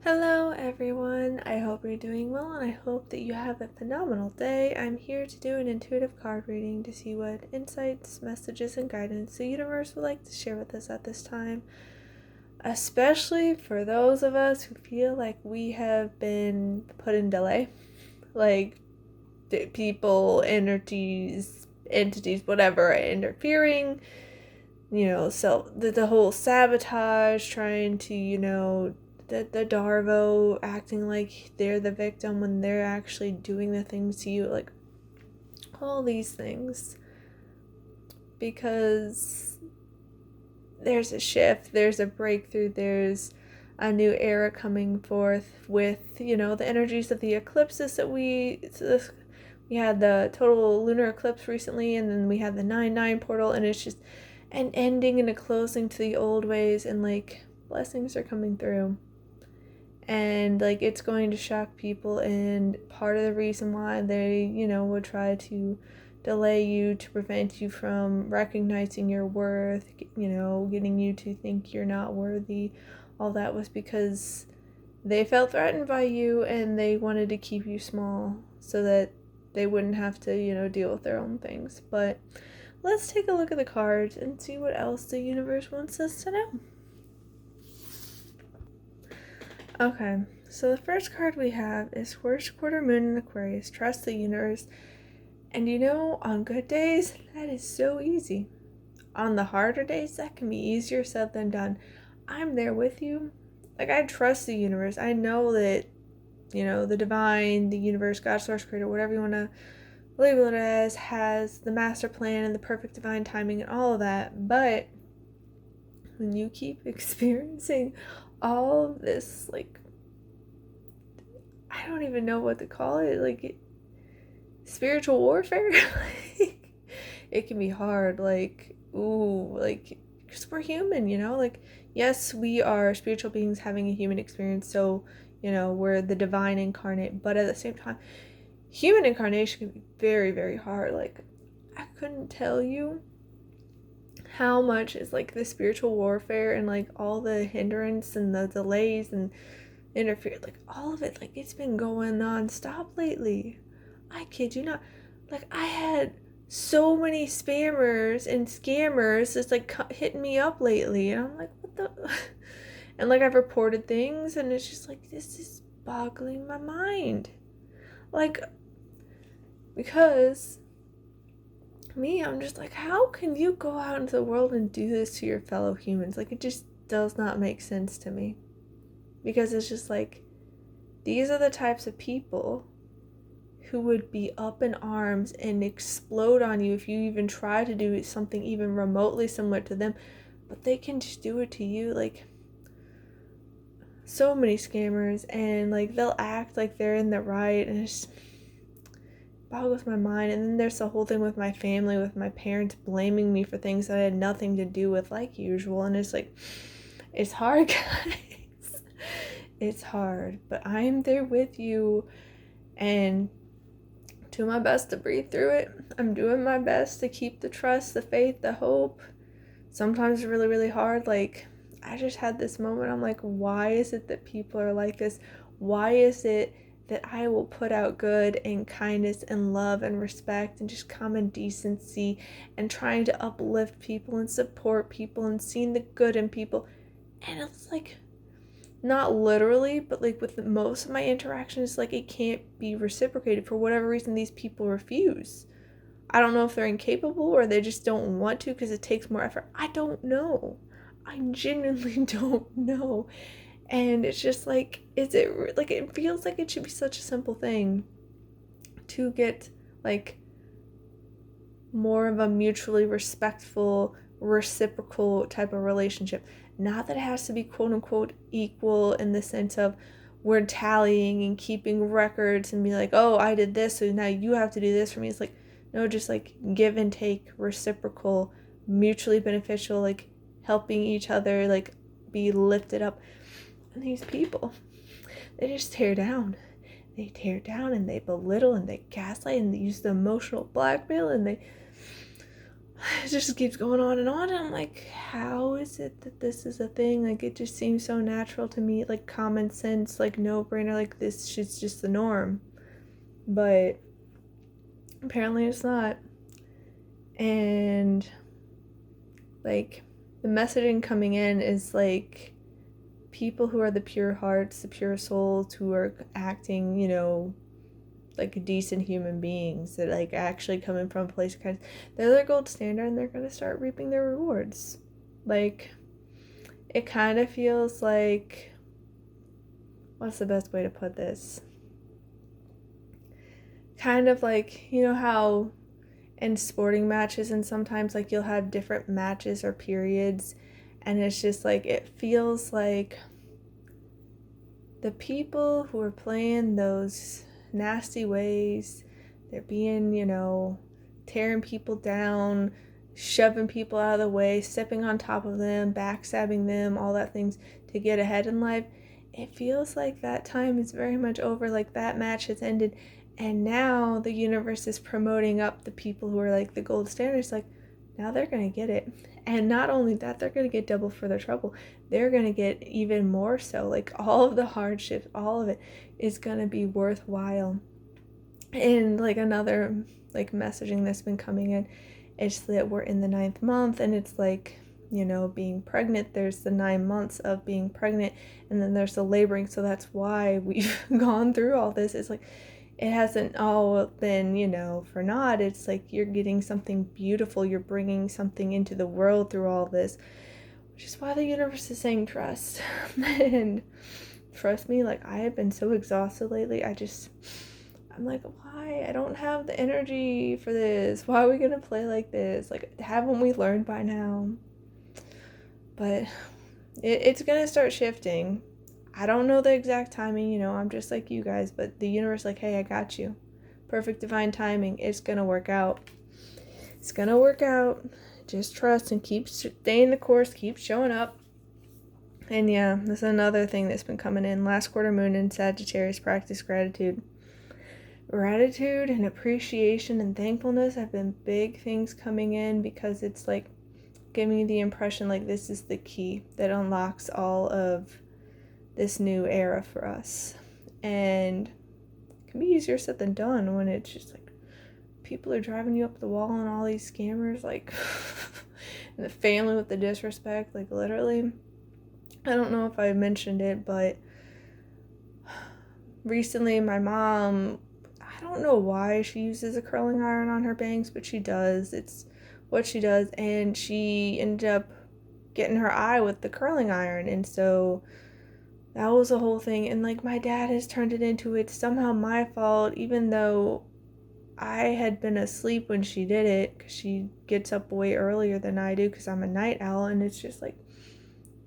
Hello, everyone. I hope you're doing well and I hope that you have a phenomenal day. I'm here to do an intuitive card reading to see what insights, messages, and guidance the universe would like to share with us at this time, especially for those of us who feel like we have been put in delay. Like people, energies, entities, whatever, interfering. So the whole sabotage, trying to, the Darvo acting like they're the victim when they're actually doing the things to you, like all these things. Because there's a shift, there's a breakthrough, there's a new era coming forth with, the energies of the eclipses that we had the total lunar eclipse recently, and then we had the 9/9 portal, and it's just an ending and a closing to the old ways, and like blessings are coming through. And like it's going to shock people, and part of the reason why they, would try to delay you to prevent you from recognizing your worth, getting you to think you're not worthy, all that was because they felt threatened by you and they wanted to keep you small so that they wouldn't have to, deal with their own things. But let's take a look at the cards and see what else the universe wants us to know. Okay, so the first card we have is First Quarter Moon in Aquarius. Trust the universe. And on good days, that is so easy. On the harder days, that can be easier said than done. I'm there with you. Like, I trust the universe. I know that, the divine, the universe, God, source, creator, whatever you want to label it as, has the master plan and the perfect divine timing and all of that. But when you keep experiencing all of this, like, I don't even know what to call it, like, spiritual warfare, like, it can be hard, like, because we're human, like, yes, we are spiritual beings having a human experience, so, we're the divine incarnate, but at the same time, human incarnation can be very, very hard. Like, I couldn't tell you how much is like the spiritual warfare and like all the hindrance and the delays and interfere, like all of it, like it's been going non-stop lately. I kid you not. Like, I had so many spammers and scammers just like hitting me up lately, and I'm like, what the and like I've reported things, and it's just like, this is boggling my mind. Like, because I'm just like, how can you go out into the world and do this to your fellow humans? Like, it just does not make sense to me. Because it's just like, these are the types of people who would be up in arms and explode on you if you even try to do something even remotely similar to them. But they can just do it to you. Like, so many scammers, and like they'll act like they're in the right, and it's just boggles my mind. And then there's the whole thing with my family, with my parents blaming me for things that I had nothing to do with, like usual. And it's like, it's hard, guys. It's hard, but I'm there with you, and do my best to breathe through it. I'm doing my best to keep the trust, the faith, the hope. Sometimes it's really, really hard. Like, I just had this moment. I'm like, why is it that people are like this? Why is it that I will put out good and kindness and love and respect and just common decency and trying to uplift people and support people and seeing the good in people? And it's like, not literally, but like with most of my interactions, like it can't be reciprocated. For whatever reason, these people refuse. I don't know if they're incapable or they just don't want to because it takes more effort. I don't know. I genuinely don't know. And it's just like, is it like, it feels like it should be such a simple thing to get like more of a mutually respectful, reciprocal type of relationship. Not that it has to be quote unquote equal in the sense of we're tallying and keeping records and be like, oh, I did this, so now you have to do this for me. It's like, no, just like give and take, reciprocal, mutually beneficial, like helping each other, like be lifted up. And these people, they just tear down. They tear down and they belittle and they gaslight and they use the emotional blackmail and they it just keeps going on, and I'm like, how is it that this is a thing? Like, it just seems so natural to me, like common sense, like no brainer, like this shit's just the norm. But apparently it's not. And like the messaging coming in is like people who are the pure hearts, the pure souls, who are acting, like decent human beings, that like actually coming from a place of kindness. They're their gold standard, and they're gonna start reaping their rewards. Like, it kind of feels like, what's the best way to put this? Kind of like, how in sporting matches, and sometimes like you'll have different matches or periods, and it's just like, it feels like the people who are playing those nasty ways, they're being, tearing people down, shoving people out of the way, stepping on top of them, backstabbing them, all that things to get ahead in life. It feels like that time is very much over, like that match has ended, and now the universe is promoting up the people who are like the gold standards. Like, now they're gonna get it. And not only that, they're gonna get double for their trouble. They're gonna get even more so. Like, all of the hardships, all of it is gonna be worthwhile. And like another like messaging that's been coming in, it's that we're in the 9th month, and it's like, being pregnant, there's the 9 months of being pregnant, and then there's the laboring. So that's why we've gone through all this. It's like, it hasn't all been, for naught. It's like you're getting something beautiful. You're bringing something into the world through all this, which is why the universe is saying trust. And trust me, like, I have been so exhausted lately. I'm like, why? I don't have the energy for this. Why are we going to play like this? Like, haven't we learned by now? But it's going to start shifting. I don't know the exact timing, I'm just like you guys, but the universe, like, hey, I got you. Perfect divine timing. It's gonna work out. It's gonna work out. Just trust and keep staying the course, keep showing up. And yeah, this is another thing that's been coming in. Last quarter moon in Sagittarius, practice gratitude. Gratitude and appreciation and thankfulness have been big things coming in, because it's like giving me the impression like this is the key that unlocks all of this new era for us. And it can be easier said than done when it's just like people are driving you up the wall, and all these scammers, like and the family with the disrespect, like literally. I don't know if I mentioned it, but recently my mom, I don't know why she uses a curling iron on her bangs, but she does. It's what she does, and she ended up getting her eye with the curling iron, and so that was a whole thing. And like, my dad has turned it into it's somehow my fault, even though I had been asleep when she did it, because she gets up way earlier than I do because I'm a night owl. And it's just like,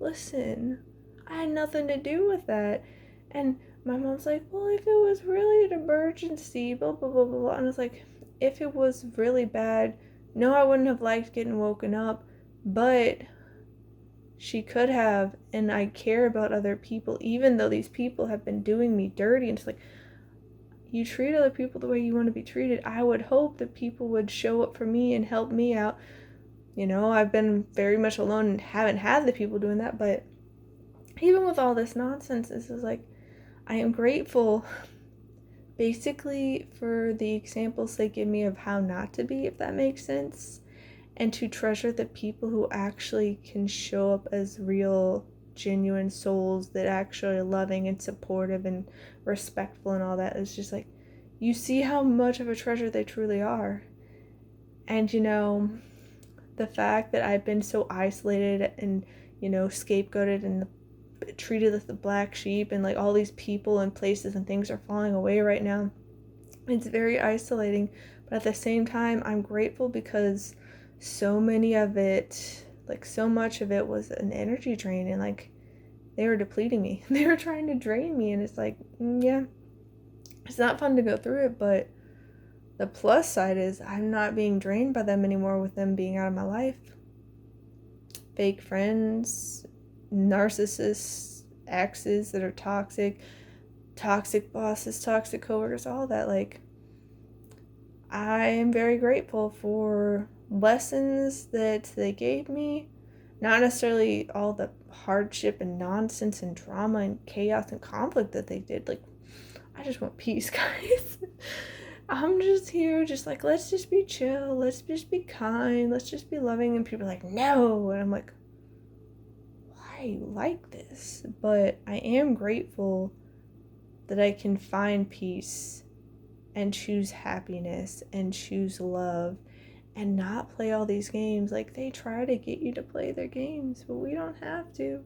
listen, I had nothing to do with that. And my mom's like, well, if it was really an emergency, blah blah blah blah blah. And I was like, if it was really bad, no, I wouldn't have liked getting woken up, but she could have, and I care about other people, even though these people have been doing me dirty. And it's like, you treat other people the way you want to be treated. I would hope that people would show up for me and help me out. I've been very much alone and haven't had the people doing that, but even with all this nonsense, this is like, I am grateful basically for the examples they give me of how not to be, if that makes sense. And to treasure the people who actually can show up as real, genuine souls that actually are loving and supportive and respectful and all that. It's just like, you see how much of a treasure they truly are. And the fact that I've been so isolated and, scapegoated and treated as the black sheep, and like all these people and places and things are falling away right now, it's very isolating. But at the same time, I'm grateful because so many of it, like so much of it was an energy drain, and like they were depleting me. They were trying to drain me, and it's like, yeah, it's not fun to go through it, but the plus side is I'm not being drained by them anymore with them being out of my life. Fake friends, narcissists, exes that are toxic bosses, toxic coworkers, all that. Like, I am very grateful for lessons that they gave me, not necessarily all the hardship and nonsense and drama and chaos and conflict that they did. Like, I just want peace, guys. I'm just here, just like, let's just be chill, let's just be kind, let's just be loving. And people are like, no. And I'm like, why are you like this? But I am grateful that I can find peace and choose happiness and choose love and not play all these games. Like, they try to get you to play their games, but we don't have to.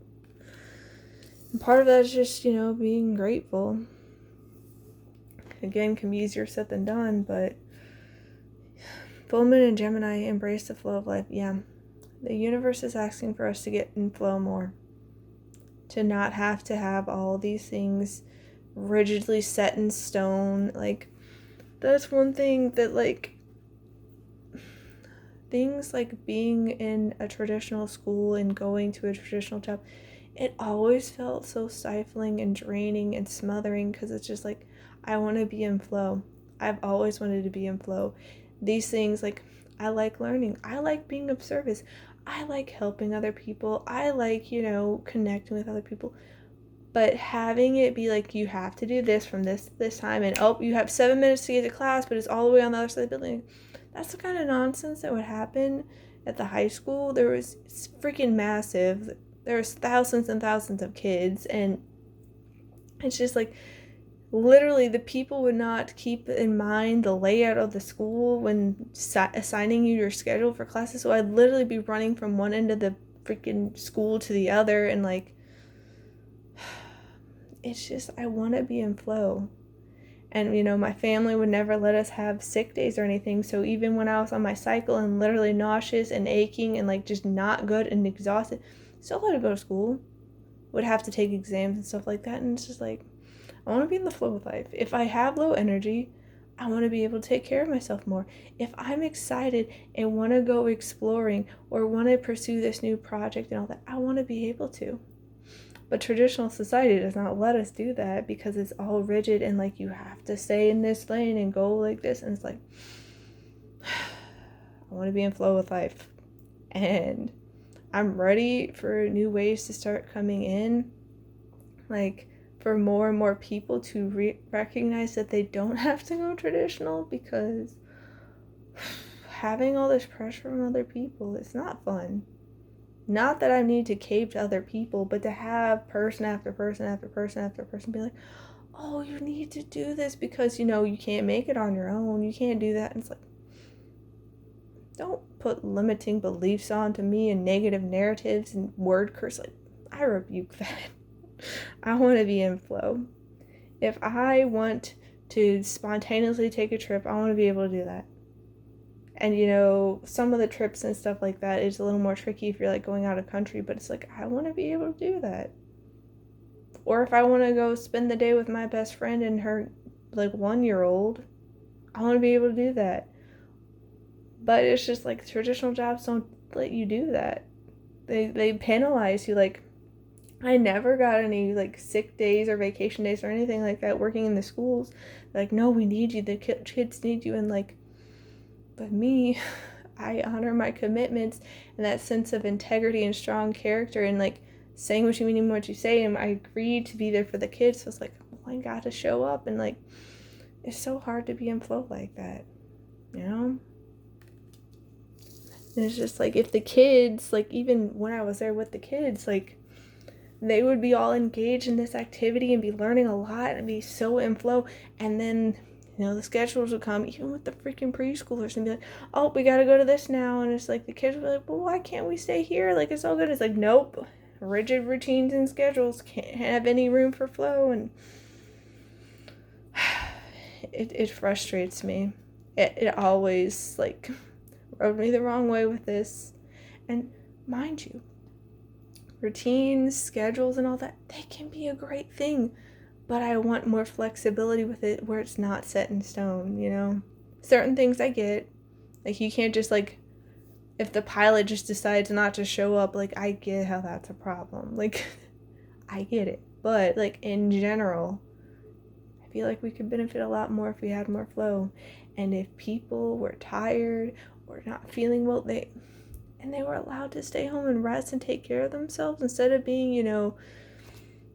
And part of that is just, being grateful. Again, can be easier said than done, but full moon and Gemini, embrace the flow of life. Yeah, the universe is asking for us to get in flow more, to not have to have all these things rigidly set in stone. Like, that's one thing that, like, things like being in a traditional school and going to a traditional job, it always felt so stifling and draining and smothering, because it's just like, I want to be in flow. I've always wanted to be in flow. These things, like, I like learning. I like being of service. I like helping other people. I like, connecting with other people. But having it be like, you have to do this from this time, and you have 7 minutes to get to class, but it's all the way on the other side of the building. That's the kind of nonsense that would happen at the high school. It's freaking massive. There's thousands and thousands of kids, and it's just like, literally, the people would not keep in mind the layout of the school when assigning you your schedule for classes. So I'd literally be running from one end of the freaking school to the other, and like, it's just, I want to be in flow. And my family would never let us have sick days or anything. So even when I was on my cycle and literally nauseous and aching and like just not good and exhausted, still had to go to school. Would have to take exams and stuff like that. And it's just like, I want to be in the flow of life. If I have low energy, I want to be able to take care of myself more. If I'm excited and want to go exploring or want to pursue this new project and all that, I want to be able to. But traditional society does not let us do that, because it's all rigid and like, you have to stay in this lane and go like this. And it's like, I want to be in flow with life. And I'm ready for new ways to start coming in. Like, for more and more people to recognize that they don't have to go traditional, because having all this pressure from other people, it's not fun. Not that I need to cave to other people, but to have person after person after person after person be like, oh, you need to do this because, you can't make it on your own. You can't do that. And it's like, don't put limiting beliefs onto me and negative narratives and word curse. Like, I rebuke that. I want to be in flow. If I want to spontaneously take a trip, I want to be able to do that. And, some of the trips and stuff like that is a little more tricky if you're, like, going out of country. But it's like, I want to be able to do that. Or if I want to go spend the day with my best friend and her, like, 1-year-old, I want to be able to do that. But it's just, like, traditional jobs don't let you do that. They penalize you. Like, I never got any, like, sick days or vacation days or anything like that working in the schools. Like, no, we need you. The kids need you. And, like, but me, I honor my commitments and that sense of integrity and strong character and, like, saying what you mean and what you say. And I agreed to be there for the kids. So it's like, well, I got to show up. And, like, it's so hard to be in flow like that, And it's just, like, if the kids, like, even when I was there with the kids, like, they would be all engaged in this activity and be learning a lot and be so in flow. And then, the schedules would come, even with the freaking preschoolers, and be like, oh, we got to go to this now. And it's like, the kids were like, well, why can't we stay here? Like, it's all good. It's like, nope. Rigid routines and schedules can't have any room for flow. And it frustrates me. It always, like, rubbed me the wrong way with this. And mind you, routines, schedules, and all that, they can be a great thing, but I want more flexibility with it where it's not set in stone, Certain things I get, like, you can't just, like, if the pilot just decides not to show up, like, I get how that's a problem. Like, I get it. But, like, in general, I feel like we could benefit a lot more if we had more flow. And if people were tired were not feeling well, they were allowed to stay home and rest and take care of themselves instead of being,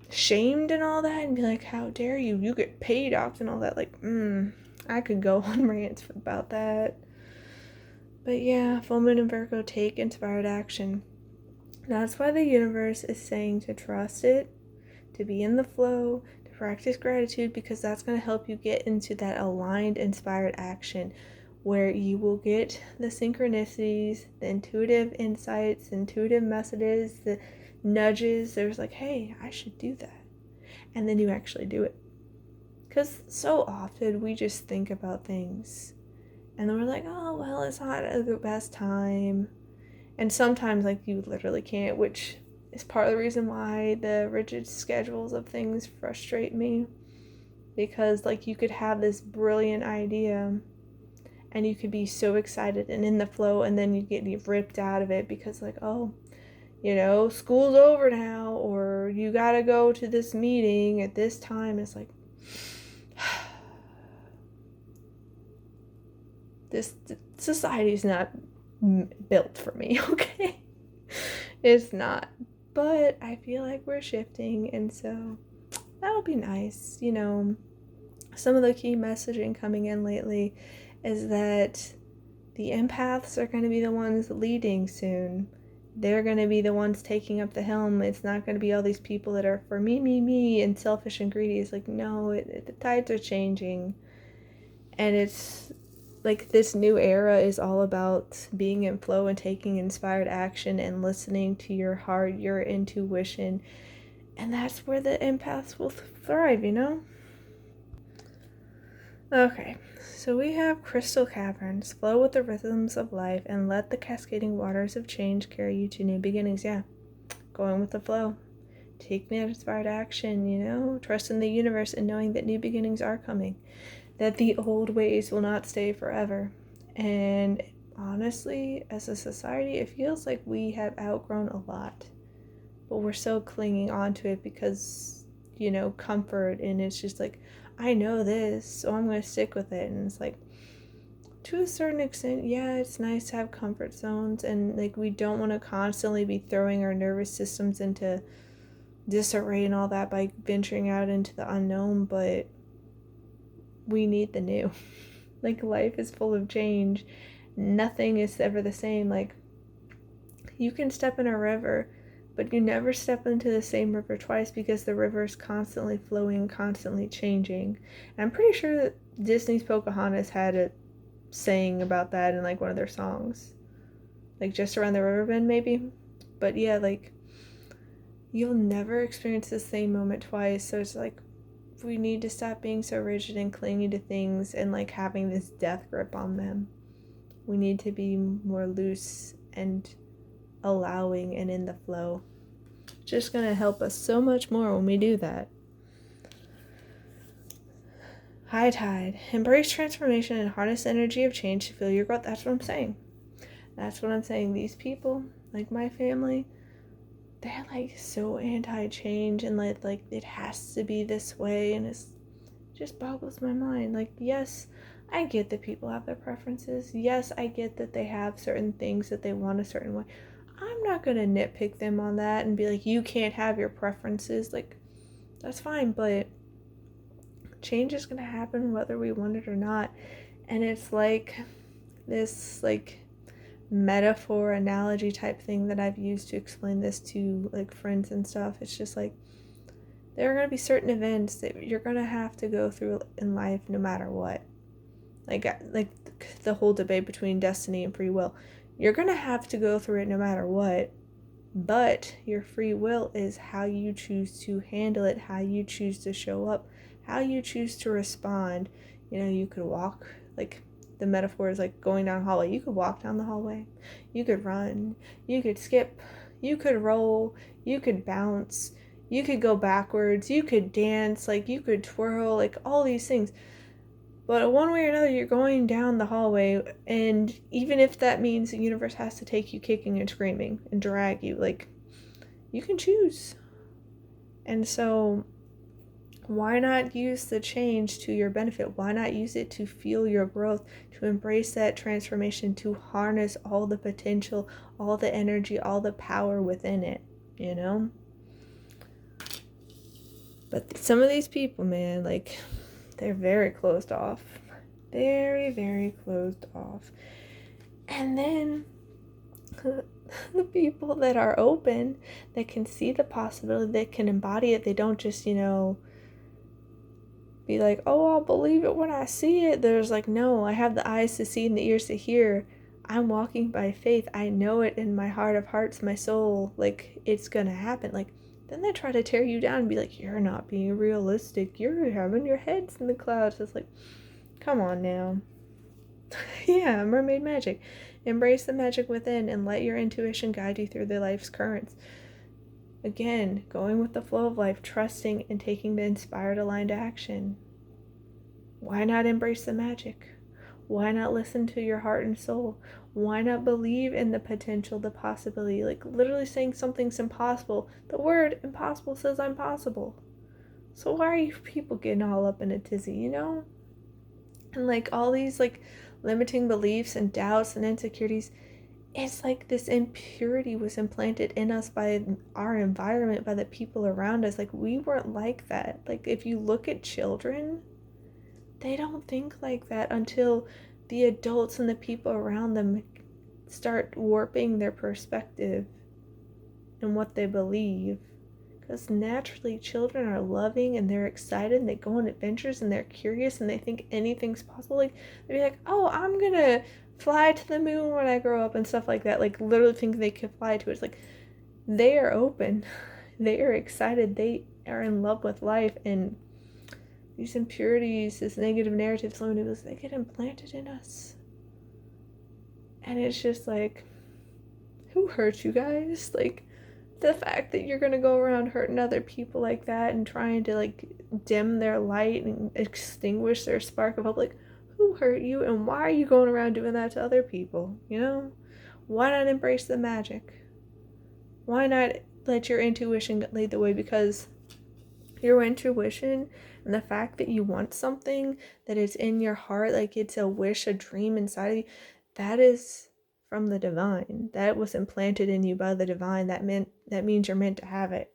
shamed and all that and be like, how dare you? You get paid off and all that. Like, I could go on rants about that. But yeah, full moon and Virgo, take inspired action. That's why the universe is saying to trust it, to be in the flow, to practice gratitude, because that's going to help you get into that aligned, inspired action where you will get the synchronicities, the intuitive insights, intuitive messages, the nudges. There's like, hey, I should do that. And then you actually do it. Because so often we just think about things and then we're like, oh, well, it's not the best time. And sometimes, like, you literally can't, which is part of the reason why the rigid schedules of things frustrate me. Because, like, you could have this brilliant idea and you could be so excited and in the flow, and then you get ripped out of it because, like, oh, school's over now, or you gotta go to this meeting at this time. It's like, this society's not built for me, okay? It's not. But I feel like we're shifting, and so that'll be nice. Some of the key messaging coming in lately is that the empaths are going to be the ones leading soon. They're going to be the ones taking up the helm. It's not going to be all these people that are for me, and selfish and greedy. It's like, no, the tides are changing. And it's like this new era is all about being in flow and taking inspired action and listening to your heart, your intuition. And that's where the empaths will thrive, Okay, so we have crystal caverns. Flow with the rhythms of life and let the cascading waters of change carry you to new beginnings. Yeah, going with the flow. Taking inspired action, trusting the universe and knowing that new beginnings are coming. That the old ways will not stay forever. And honestly, as a society, it feels like we have outgrown a lot. But we're still clinging on to it because, comfort. And it's just like, I know this, so I'm going to stick with it. And it's like, to a certain extent, yeah, it's nice to have comfort zones. And like, we don't want to constantly be throwing our nervous systems into disarray and all that by venturing out into the unknown. But we need the new. Like, life is full of change. Nothing is ever the same. Like, you can step in a river, but you never step into the same river twice because the river is constantly flowing, constantly changing. And I'm pretty sure that Disney's Pocahontas had a saying about that in like one of their songs. Like, just around the river bend maybe. But yeah, like, you'll never experience the same moment twice. So it's like, we need to stop being so rigid and clingy to things and like having this death grip on them. We need to be more loose and allowing and in the flow. Just gonna help us so much more when we do that. High tide. Embrace transformation and harness the energy of change to feel your growth. That's what I'm saying. These people, like my family, they're like so anti-change and like it has to be this way, and it just boggles my mind. Like, yes, I get that people have their preferences. Yes, I get that they have certain things that they want a certain way. I'm not gonna nitpick them on that and be like, you can't have your preferences. Like, that's fine, but change is gonna happen whether we want it or not. And it's like this like metaphor analogy type thing that I've used to explain this to like friends and stuff. It's just like, there are going to be certain events that you're going to have to go through in life no matter what. Like the whole debate between destiny and free will. You're going to have to go through it no matter what, but your free will is how you choose to handle it, how you choose to show up, how you choose to respond. You could walk, like the metaphor is like going down a hallway. You could walk down the hallway, you could run, you could skip, you could roll, you could bounce, you could go backwards, you could dance, like you could twirl, like all these things. But one way or another, you're going down the hallway, and even if that means the universe has to take you kicking and screaming and drag you, like, you can choose. And so Why not use the change to your benefit? Why not use it to fuel your growth, to embrace that transformation, to harness all the potential, all the energy, all the power within it, you know? But some of these people, man, like, they're very closed off. Very, very closed off. And then the people that are open, that can see the possibility, that can embody it, they don't just, be like, oh, I'll believe it when I see it. There's like, no, I have the eyes to see and the ears to hear. I'm walking by faith. I know it in my heart of hearts, my soul. Like, it's gonna happen. Like, then they try to tear you down and be like, you're not being realistic. You're having your heads in the clouds. It's like, come on now. Yeah, mermaid magic. Embrace the magic within and let your intuition guide you through the life's currents. Again, going with the flow of life, trusting and taking the inspired, aligned action. Why not embrace the magic? Why not listen to your heart and soul? Why not believe in the potential, the possibility? Like, literally saying something's impossible. The word impossible says I'm possible. So why are you people getting all up in a tizzy, And like all these like limiting beliefs and doubts and insecurities, it's like this impurity was implanted in us by our environment, by the people around us. Like, we weren't like that. Like, if you look at children, they don't think like that until the adults and the people around them start warping their perspective and what they believe. Because naturally, children are loving and they're excited and they go on adventures and they're curious and they think anything's possible. Like, they'd be like, oh, I'm gonna fly to the moon when I grow up and stuff like that. Like, literally think they could fly to it. It's like, they are open, they are excited, they are in love with life. And these impurities, this negative narrative, so many of us, they get implanted in us. And it's just like, who hurt you guys? Like, the fact that you're gonna go around hurting other people like that and trying to like dim their light and extinguish their spark of hope, like, who hurt you and why are you going around doing that to other people? Why not embrace the magic? Why not let your intuition lead the way? Because your intuition and the fact that you want something, that is in your heart, like it's a wish, a dream inside of you, that is from the divine. That was implanted in you by the divine. That means you're meant to have it,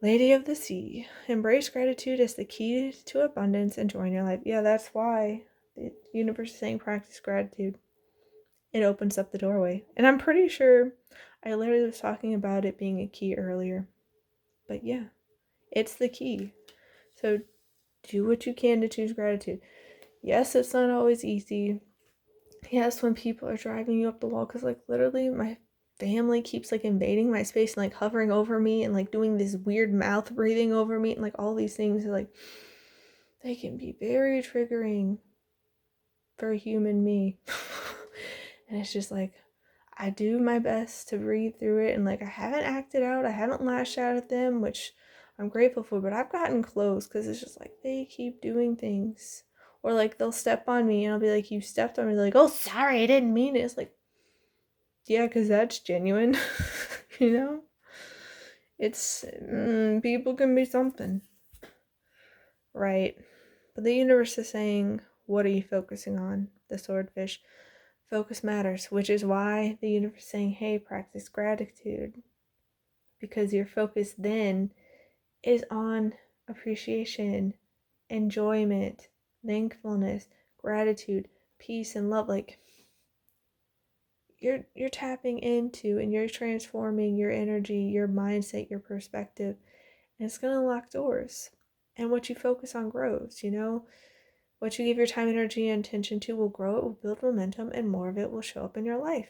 Lady of the Sea, embrace gratitude as the key to abundance and joy in your life. Yeah, that's why the universe is saying practice gratitude. It opens up the doorway. And I'm pretty sure I literally was talking about it being a key earlier. But yeah, it's the key. So do what you can to choose gratitude. Yes, it's not always easy. Yes, when people are driving you up the wall, because like literally my family keeps like invading my space and like hovering over me and like doing this weird mouth breathing over me and like all these things are like, they can be very triggering for human me. And it's just like, I do my best to breathe through it, and like I haven't acted out, I haven't lashed out at them, which I'm grateful for, but I've gotten close because it's just like they keep doing things. Or like they'll step on me and I'll be like, you stepped on me. They're like, oh, sorry, I didn't mean it. It's like, yeah, because that's genuine. you know? It's, people can be something. Right. But the universe is saying, what are you focusing on? The swordfish. Focus matters, which is why the universe is saying, hey, practice gratitude. Because your focus then is on appreciation, enjoyment, thankfulness, gratitude, peace, and love. Like, you're tapping into and you're transforming your energy, your mindset, your perspective, and it's going to unlock doors. And what you focus on grows, What you give your time, energy, and attention to will grow, it will build momentum, and more of it will show up in your life.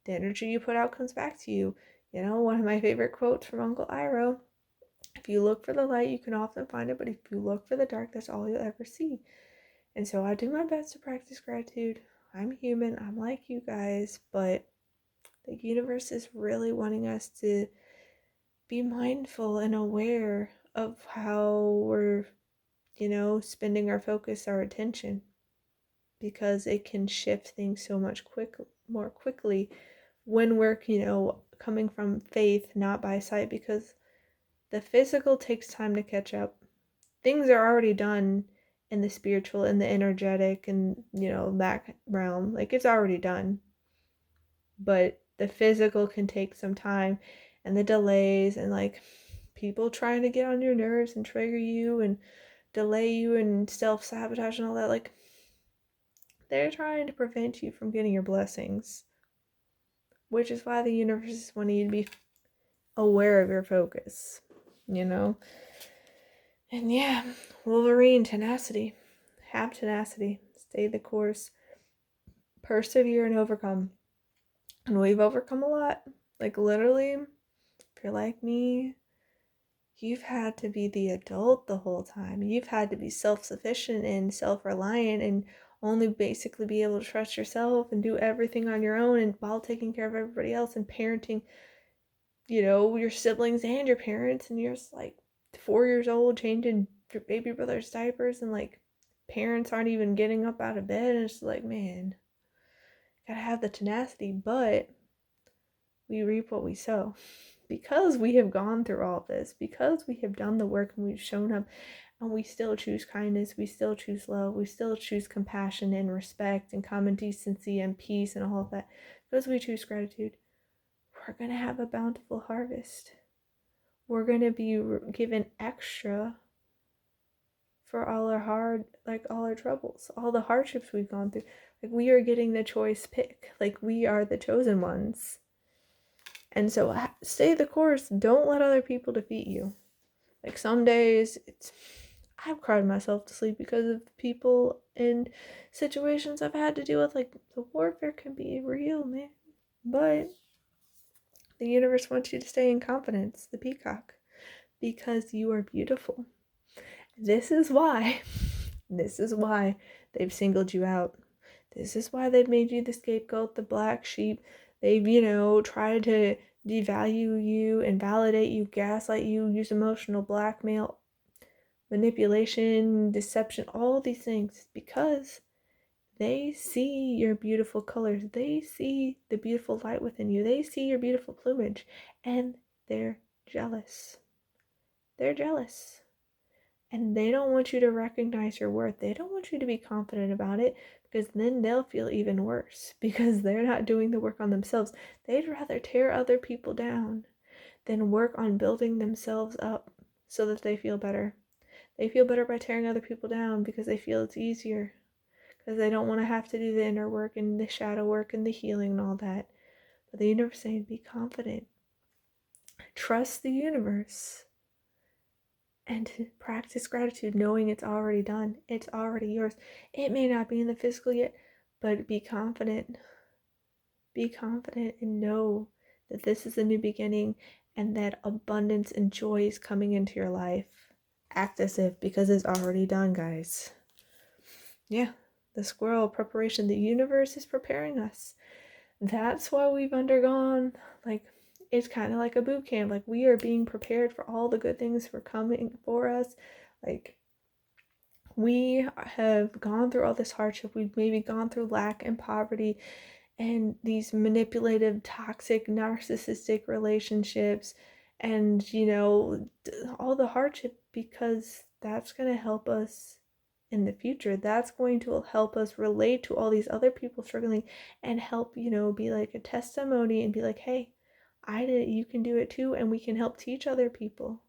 The energy you put out comes back to you. One of my favorite quotes from Uncle Iroh: if you look for the light, you can often find it, but if you look for the dark, that's all you'll ever see. And so I do my best to practice gratitude. I'm human, I'm like you guys, but the universe is really wanting us to be mindful and aware of how we're, spending our focus, our attention, because it can shift things so much more quickly when we're, coming from faith, not by sight, because The physical takes time to catch up. Things are already done in the spiritual and the energetic and, that realm. Like, it's already done. But the physical can take some time, and the delays and like people trying to get on your nerves and trigger you and delay you and self-sabotage and all that, like, they're trying to prevent you from getting your blessings, which is why the universe is wanting you to be aware of your focus, you know? And yeah, Wolverine, tenacity. Have tenacity. Stay the course. Persevere and overcome. And we've overcome a lot. Like, literally, if you're like me, you've had to be the adult the whole time. You've had to be self-sufficient and self-reliant and only basically be able to trust yourself and do everything on your own, and while taking care of everybody else and parenting, your siblings and your parents. And you're just like 4 years old changing your baby brother's diapers, and like parents aren't even getting up out of bed, and it's like, man, gotta have the tenacity. But we reap what we sow. Because we have gone through all this, because we have done the work and we've shown up, and we still choose kindness, we still choose love, we still choose compassion and respect and common decency and peace and all of that, because we choose gratitude, we're going to have a bountiful harvest. We're going to be given extra for all our troubles, all the hardships we've gone through. Like, we are getting the choice pick. Like, we are the chosen ones. And so stay the course. Don't let other people defeat you. Like, some days I've cried myself to sleep because of people and situations I've had to deal with. Like, the warfare can be real, man. But the universe wants you to stay in confidence, the peacock, because you are beautiful. This is why they've singled you out. This is why they've made you the scapegoat, the black sheep. They've, tried to devalue you, invalidate you, gaslight you, use emotional blackmail, manipulation, deception, all these things, because they see your beautiful colors. They see the beautiful light within you. They see your beautiful plumage, and they're jealous. They're jealous. And they don't want you to recognize your worth. They don't want you to be confident about it, because then they'll feel even worse because they're not doing the work on themselves. They'd rather tear other people down than work on building themselves up so that they feel better. They feel better by tearing other people down because they feel it's easier, because they don't want to have to do the inner work and the shadow work and the healing and all that. But the universe is saying, be confident. Trust the universe. And to practice gratitude, knowing it's already done. It's already yours. It may not be in the physical yet, but be confident. Be confident and know that this is a new beginning and that abundance and joy is coming into your life. Act as if, because it's already done, guys. Yeah, the squirrel preparation. The universe is preparing us. That's why we've undergone, it's kind of like a boot camp. Like, we are being prepared for all the good things for coming for us. Like, we have gone through all this hardship. We've maybe gone through lack and poverty and these manipulative, toxic, narcissistic relationships, and all the hardship, because that's going to help us in the future. That's going to help us relate to all these other people struggling and help, be like a testimony and be like, hey, I did it, you can do it too, and we can help teach other people.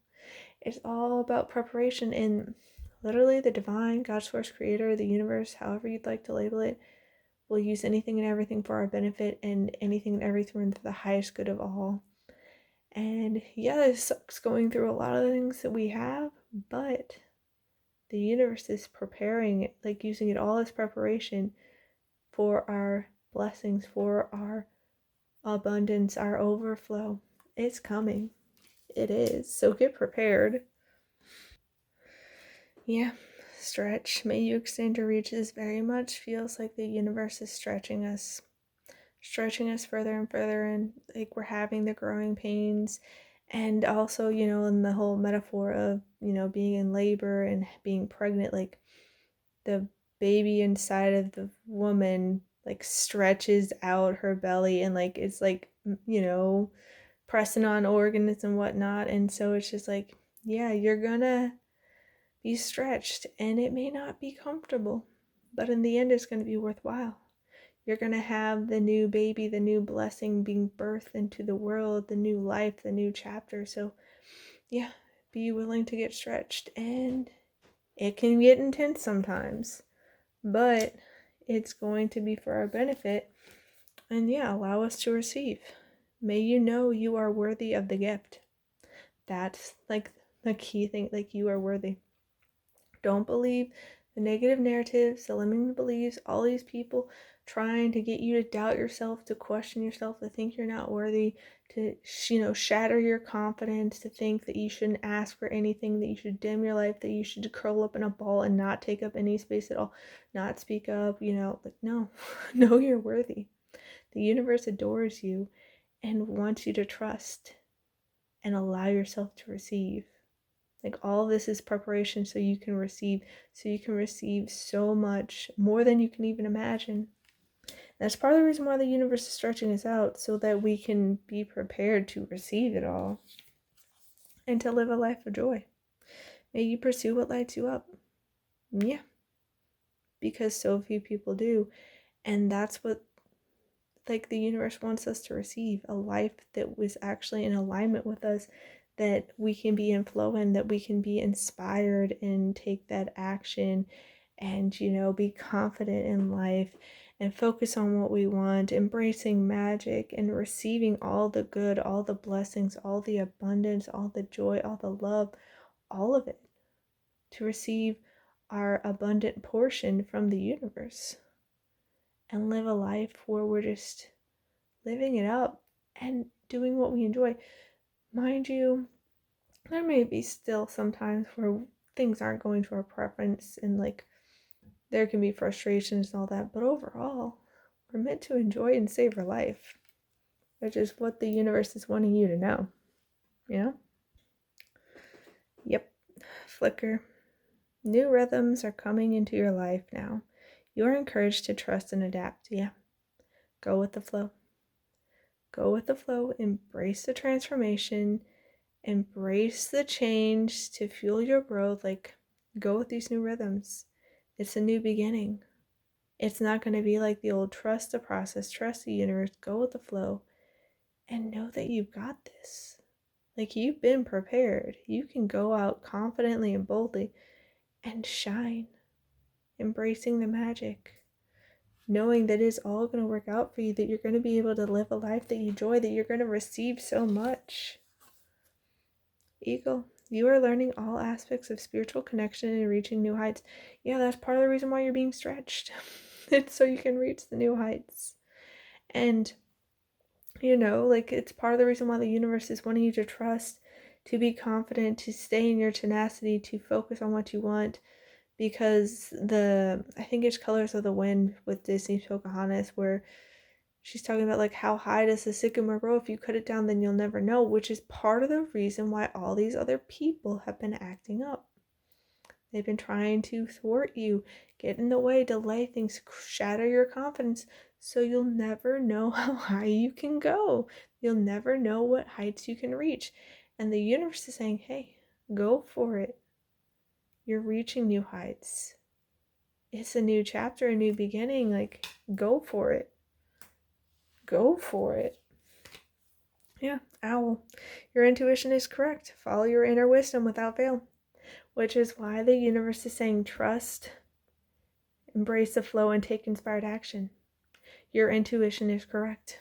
It's all about preparation, and literally the divine, God, source, creator, the universe, however you'd like to label it, will use anything and everything for our benefit, and anything and everything for the highest good of all. And yeah, it sucks going through a lot of things that we have, but the universe is preparing it, like using it all as preparation for our blessings, for our abundance, our overflow. It's coming. It is. So get prepared. Yeah. Stretch. May you extend your reaches. Very much feels like the universe is stretching us further and further, and like we're having the growing pains. And also, in the whole metaphor of, being in labor and being pregnant, like the baby inside of the woman like stretches out her belly, and like it's like, pressing on organs and whatnot. And so it's just like, yeah, you're gonna be stretched, and it may not be comfortable, but in the end, it's going to be worthwhile. You're going to have the new baby, the new blessing being birthed into the world, the new life, the new chapter. So, yeah, be willing to get stretched. And it can get intense sometimes, but it's going to be for our benefit. And yeah, allow us to receive. May you know you are worthy of the gift. That's like the key thing, like you are worthy. Don't believe the negative narratives, the limiting beliefs, all these people trying to get you to doubt yourself, to question yourself, to think you're not worthy, to, shatter your confidence, to think that you shouldn't ask for anything, that you should dim your life, that you should curl up in a ball and not take up any space at all, not speak up, like, no, know you're worthy. The universe adores you and wants you to trust and allow yourself to receive. Like, all of this is preparation so you can receive so much more than you can even imagine. That's part of the reason why the universe is stretching us out, so that we can be prepared to receive it all and to live a life of joy. May you pursue what lights you up. Yeah, because so few people do. And that's what, like, the universe wants us to receive, a life that was actually in alignment with us, that we can be in flow in, that we can be inspired and take that action and, be confident in life and focus on what we want, embracing magic and receiving all the good, all the blessings, all the abundance, all the joy, all the love, all of it, to receive our abundant portion from the universe and live a life where we're just living it up and doing what we enjoy. Mind you, there may be still sometimes where things aren't going to our preference, and like there can be frustrations and all that, but overall, we're meant to enjoy and savor life, which is what the universe is wanting you to know. Yep. Flicker. New rhythms are coming into your life now. You are encouraged to trust and adapt. Yeah. Go with the flow. Go with the flow. Embrace the transformation. Embrace the change to fuel your growth. Like, go with these new rhythms. It's a new beginning. It's not going to be like the old. Trust the process, trust the universe, go with the flow, and know that you've got this. Like, you've been prepared. You can go out confidently and boldly and shine, embracing the magic, knowing that it's all going to work out for you, that you're going to be able to live a life that you enjoy, that you're going to receive so much. Eagle, you are learning all aspects of spiritual connection and reaching new heights. Yeah, that's part of the reason why you're being stretched. It's so you can reach the new heights. And, like, it's part of the reason why the universe is wanting you to trust, to be confident, to stay in your tenacity, to focus on what you want. Because I think it's Colors of the Wind with Disney's Pocahontas, where she's talking about, like, how high does the sycamore grow? If you cut it down, then you'll never know, which is part of the reason why all these other people have been acting up. They've been trying to thwart you, get in the way, delay things, shatter your confidence, so you'll never know how high you can go. You'll never know what heights you can reach. And the universe is saying, hey, go for it. You're reaching new heights. It's a new chapter, a new beginning. Like, go for it. Go for it. Yeah, Owl. Your intuition is correct. Follow your inner wisdom without fail. Which is why the universe is saying trust, embrace the flow, and take inspired action. Your intuition is correct.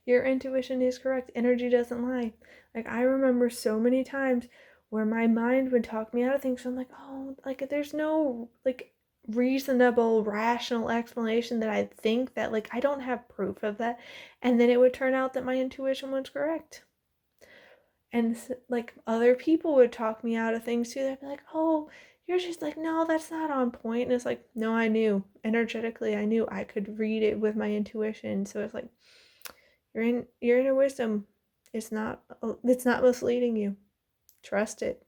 Your intuition is correct. Energy doesn't lie. Like, I remember so many times where my mind would talk me out of things. So I'm like, oh, like, there's no, like, reasonable, rational explanation that I think that, like, I don't have proof of that. And then it would turn out that my intuition was correct. And, like, other people would talk me out of things too. They'd be like, oh, you're just like, no, that's not on point. And it's like, no, I knew. Energetically, I knew. I could read it with my intuition. So it's like, your inner wisdom. It's not misleading you. Trust it.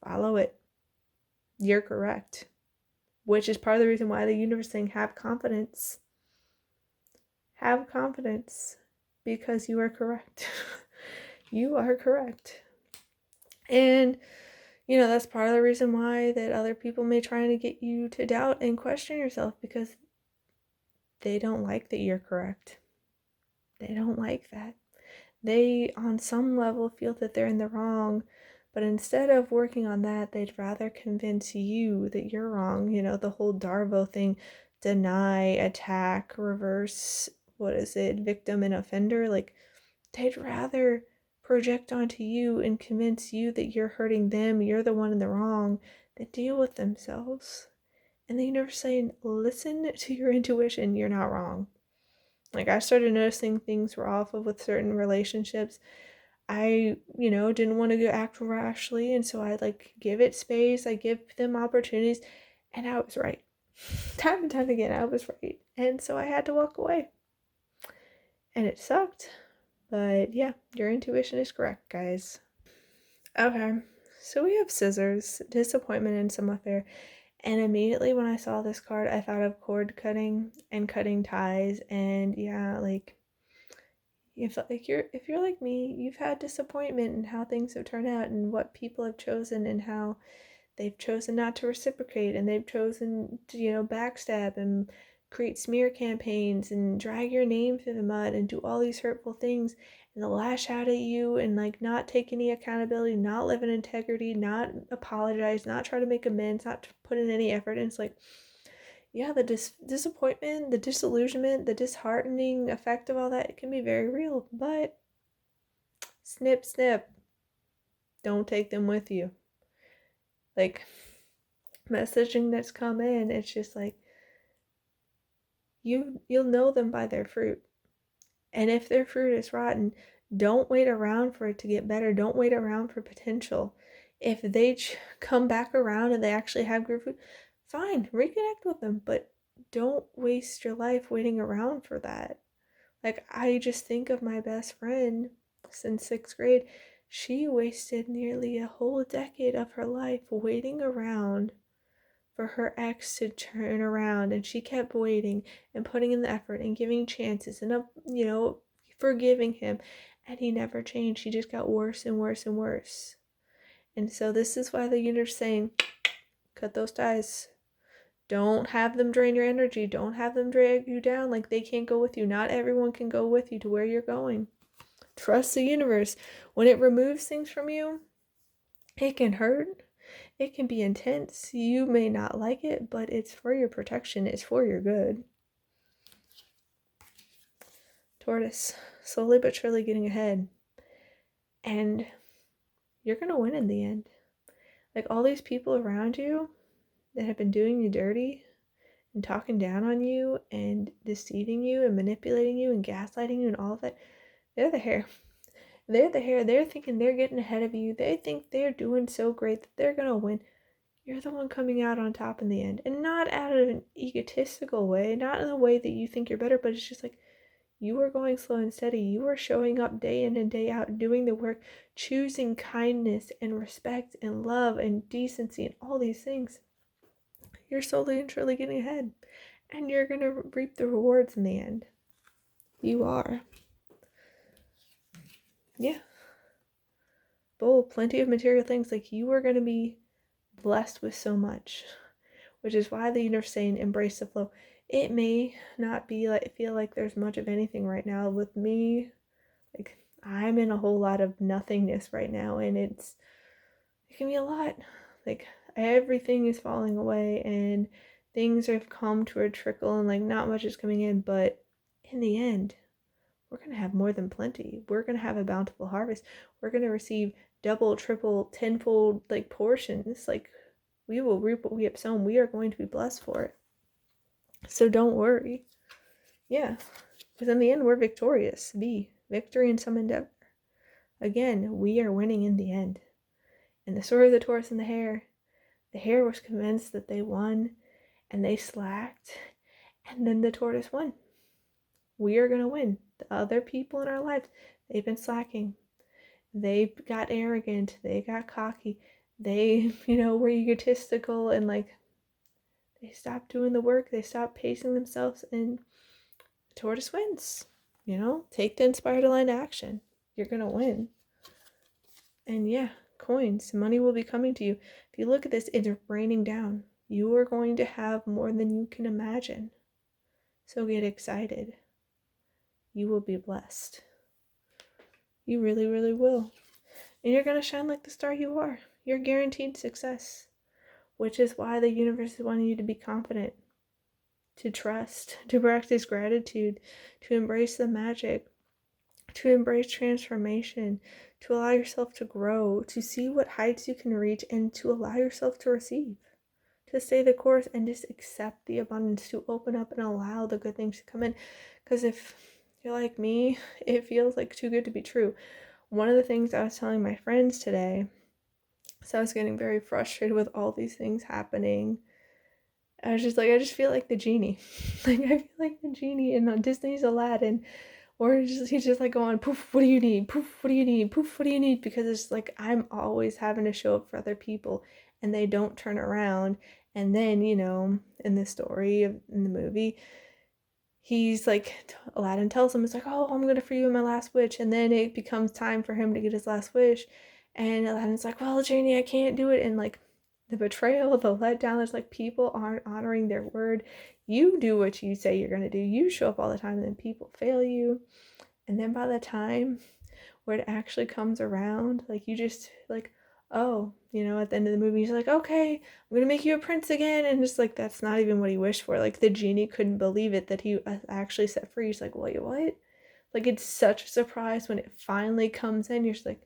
Follow it. You're correct. Which is part of the reason why the universe is saying, have confidence. Have confidence, because you are correct. You are correct. And, that's part of the reason why that other people may try to get you to doubt and question yourself, because they don't like that you're correct. They don't like that. They, on some level, feel that they're in the wrong, but instead of working on that, they'd rather convince you that you're wrong. The whole Darvo thing, deny, attack, reverse, victim and offender. Like, they'd rather project onto you and convince you that you're hurting them, you're the one in the wrong, than deal with themselves. And the universe saying, listen to your intuition, you're not wrong. Like, I started noticing things were off with certain relationships. I, didn't want to go act rashly, and so I give it space, I give them opportunities, and I was right. Time and time again, I was right. And so I had to walk away. And it sucked. But yeah, your intuition is correct, guys. Okay, so we have scissors, disappointment, and some affair. And immediately when I saw this card, I thought of cord cutting and cutting ties. And yeah, if you're like me, you've had disappointment in how things have turned out and what people have chosen and how they've chosen not to reciprocate, and they've chosen to, backstab and create smear campaigns and drag your name through the mud and do all these hurtful things and lash out at you and not take any accountability, not live in integrity, not apologize, not try to make amends, not to put in any effort. And it's yeah, the disappointment, the disillusionment, the disheartening effect of all that, it can be very real. But snip, snip, don't take them with you. Messaging that's come in, it's just you'll know them by their fruit. And if their fruit is rotten, don't wait around for it to get better. Don't wait around for potential. If they come back around and they actually have good fruit, fine, reconnect with them, but don't waste your life waiting around for that. I just think of my best friend since 6th grade. She wasted nearly a whole decade of her life waiting around for her ex to turn around, and she kept waiting and putting in the effort and giving chances and forgiving him, and he never changed. He just got worse and worse and worse. And so this is why the universe is saying, cut those ties. Don't have them drain your energy. Don't have them drag you down. They can't go with you. Not everyone can go with you to where you're going. Trust the universe. When it removes things from you, it can hurt. It can be intense. You may not like it, but it's for your protection. It's for your good. Tortoise, slowly but surely getting ahead. And you're going to win in the end. All these people around you that have been doing you dirty and talking down on you and deceiving you and manipulating you and gaslighting you and all of that, they're the hair. They're the hair. They're thinking they're getting ahead of you. They think they're doing so great that they're going to win. You're the one coming out on top in the end. And not out of an egotistical way, not in a way that you think you're better, but it's just you are going slow and steady. You are showing up day in and day out, doing the work, choosing kindness and respect and love and decency and all these things. You're slowly and surely getting ahead. And you're going to reap the rewards in the end. You are. Yeah. Plenty of material things. You are going to be blessed with so much. Which is why the universe is saying embrace the flow. It may not be feel like there's much of anything right now. With me, I'm in a whole lot of nothingness right now, and it can be a lot. Everything is falling away and things have come to a trickle and not much is coming in, but in the end, we're going to have more than plenty. We're going to have a bountiful harvest. We're going to receive double, triple, tenfold portions. We will reap what we have sown. We are going to be blessed for it. So don't worry. Yeah. Because in the end, we're victorious. Victory in some endeavor. Again, we are winning in the end. And the story of the tortoise and the hare was convinced that they won, and they slacked, and then the tortoise won. We are going to win. The other people in our lives, they've been slacking. They got arrogant. They got cocky. They, were egotistical and they stopped doing the work. They stopped pacing themselves, and the tortoise wins. Take the inspired aligned action. You're going to win. And yeah, coins, money will be coming to you. If you look at this, it's raining down. You are going to have more than you can imagine. So get excited. You will be blessed. You really, really will. And you're going to shine like the star you are. You're guaranteed success, which is why the universe is wanting you to be confident, to trust, to practice gratitude, to embrace the magic, to embrace transformation, to allow yourself to grow, to see what heights you can reach, and to allow yourself to receive, to stay the course and just accept the abundance, to open up and allow the good things to come in. Because if you're like me, it feels like too good to be true. One of the things I was telling my friends today, so I was getting very frustrated with all these things happening. I was just like, I just feel like the genie. Like, I feel like the genie in Disney's Aladdin. Or he's just like going, poof, what do you need? Poof, what do you need? Poof, what do you need? Because it's like I'm always having to show up for other people and they don't turn around. And then, in the story, in the movie, he's like, Aladdin tells him, it's like, oh, I'm going to free you my last wish. And then it becomes time for him to get his last wish. And Aladdin's like, well, Genie, I can't do it. And like the betrayal, the letdown, it's like people aren't honoring their word. You do what you say you're going to do. You show up all the time and then people fail you. And then by the time where it actually comes around, like you just like, oh, at the end of the movie, he's like, okay, I'm gonna make you a prince again. And just like, that's not even what he wished for. Like the genie couldn't believe it that he actually set free. He's like, wait, what? Like it's such a surprise when it finally comes in. You're just like,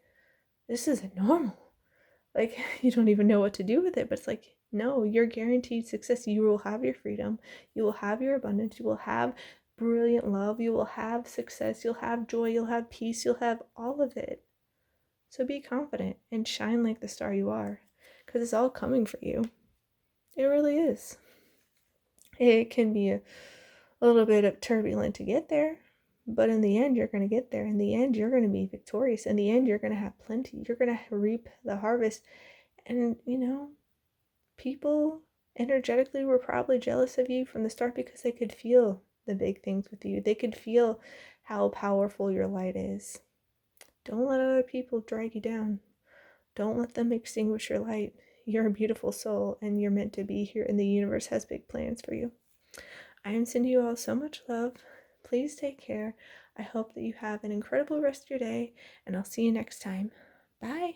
this isn't normal. Like you don't even know what to do with it. But it's like, no, you're guaranteed success. You will have your freedom. You will have your abundance. You will have brilliant love. You will have success. You'll have joy. You'll have peace. You'll have all of it. So be confident and shine like the star you are, because it's all coming for you. It really is. It can be a little bit of turbulent to get there, but in the end, you're going to get there. In the end, you're going to be victorious. In the end, you're going to have plenty. You're going to reap the harvest. And, people energetically were probably jealous of you from the start because they could feel the big things with you. They could feel how powerful your light is. Don't let other people drag you down. Don't let them extinguish your light. You're a beautiful soul and you're meant to be here, and the universe has big plans for you. I am sending you all so much love. Please take care. I hope that you have an incredible rest of your day, and I'll see you next time. Bye.